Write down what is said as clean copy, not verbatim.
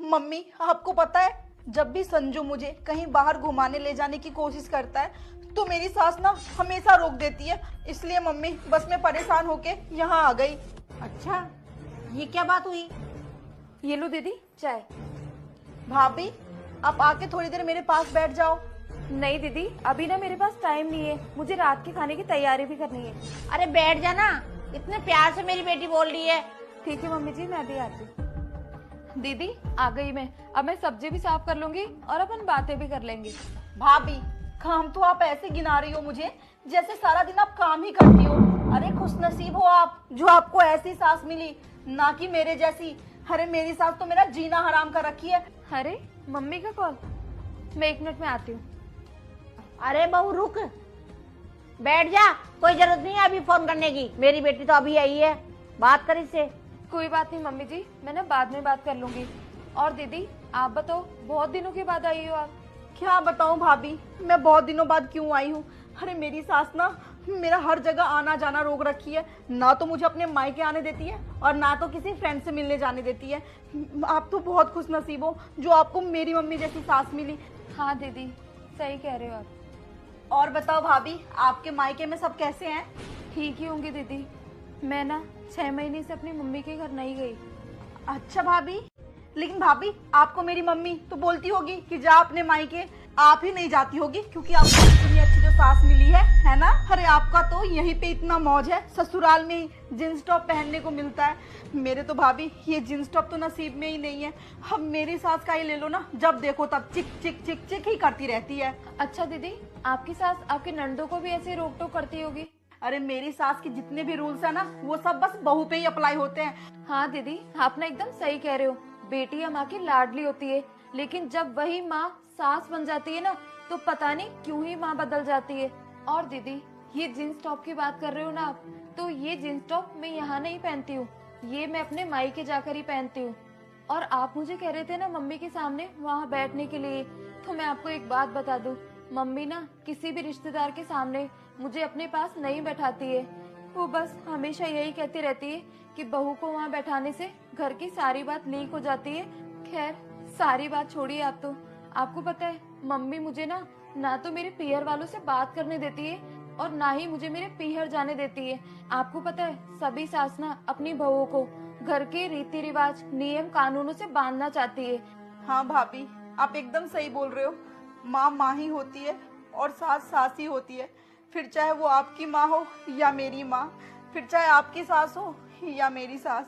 Mummy आपको पता है, जब भी संजू मुझे कहीं बाहर घुमाने ले जाने की कोशिश करता है तो मेरी सास ना हमेशा रोक देती है। इसलिए मम्मी बस मैं परेशान होके यहाँ आ गई। अच्छा, ये क्या बात हुई? ये लो दीदी चाय। भाभी आप आके थोड़ी देर मेरे पास बैठ जाओ। नहीं दीदी, अभी ना मेरे पास टाइम नहीं है, मुझे रात के खाने की तैयारी भी करनी है। अरे बैठ जाना, इतने प्यार से मेरी बेटी बोल रही है। ठीक है मम्मी जी, मैं भी आती हूँ। दीदी आ गई मैं, अब मैं सब्जी भी साफ कर लूंगी और अपन बातें भी कर लेंगे। भाभी काम तो आप ऐसे गिना रही हो मुझे जैसे सारा दिन आप काम ही करती हो। अरे खुशनसीब हो आप जो आपको ऐसी सास मिली, ना कि मेरे जैसी। अरे मेरी सास तो मेरा जीना हराम कर रखी है। अरे मम्मी का कॉल, मैं 1 मिनट में आती हूँ। अरे बहू रुक, बैठ जा, कोई जरूरत नहीं है अभी फोन करने की। मेरी बेटी तो अभी आई है, बात कर इससे। कोई बात नहीं मम्मी जी, मैं ना बाद में बात कर लूंगी। और दीदी आप बताओ, बहुत दिनों के बाद आई हो आप। क्या बताऊं भाभी, मैं बहुत दिनों बाद क्यों आई हूँ। अरे मेरी सास ना मेरा हर जगह आना जाना रोक रखी है। ना तो मुझे अपने मायके आने देती है और ना तो किसी फ्रेंड से मिलने जाने देती है। आप तो बहुत खुश नसीब हो जो आपको मेरी मम्मी जैसी सास मिली। हाँ दीदी सही कह रहे हो आप। और बताओ भाभी, आपके मायके में सब कैसे हैं? ठीक ही होंगी दीदी, मैं ना 6 महीने से अपनी मम्मी के घर नहीं गई। अच्छा भाभी, लेकिन भाभी आपको मेरी मम्मी तो बोलती होगी कि जा अपने मायके। आप ही नहीं जाती होगी क्योंकि आपको इतनी अच्छी जो सास मिली है ना। अरे आपका तो यहीं पे इतना मौज है, ससुराल में ही जींस टॉप पहनने को मिलता है। मेरे तो भाभी ये जींस टॉप तो नसीब में ही नहीं है। अब मेरी सास का ही ले लो ना, जब देखो तब चिक चिक चिक चिक ही करती रहती है। अच्छा दीदी, आपकी सास आपके नंदों को भी ऐसे रोक टोक करती होगी? अरे मेरी सास के जितने भी रूल्स है ना, वो सब बस बहू पे ही अप्लाई होते हैं। हाँ दीदी, आप ना एकदम सही कह रहे हो। बेटी माँ की लाडली होती है, लेकिन जब वही माँ सास बन जाती है ना, तो पता नहीं क्यों ही माँ बदल जाती है। और दीदी ये जींस टॉप की बात कर रहे हो ना आप, तो ये जींस टॉप मैं यहाँ नहीं पहनती हूँ, ये मैं अपने मायके जाकर ही पहनती हूँ। और आप मुझे कह रहे थे ना मम्मी के सामने वहाँ बैठने के लिए, तो मैं आपको एक बात बता दूं, मम्मी ना किसी भी रिश्तेदार के सामने मुझे अपने पास नहीं बैठाती है। वो बस हमेशा यही कहती रहती है कि बहू को वहाँ बैठाने से घर की सारी बात लीक हो जाती है। खैर सारी बात छोड़िए आप तो। आपको पता है मम्मी मुझे ना तो मेरे पीहर वालों से बात करने देती है और ना ही मुझे मेरे पीहर जाने देती है। आपको पता है सभी सास ना अपनी बहुओं को घर के रीति रिवाज नियम कानूनों से बांधना चाहती है। हाँ भाभी आप एकदम सही बोल रहे हो। माँ माँ ही होती है और सास सास ही होती है, फिर चाहे वो आपकी माँ हो या मेरी माँ, फिर चाहे आपकी सास हो या मेरी सास।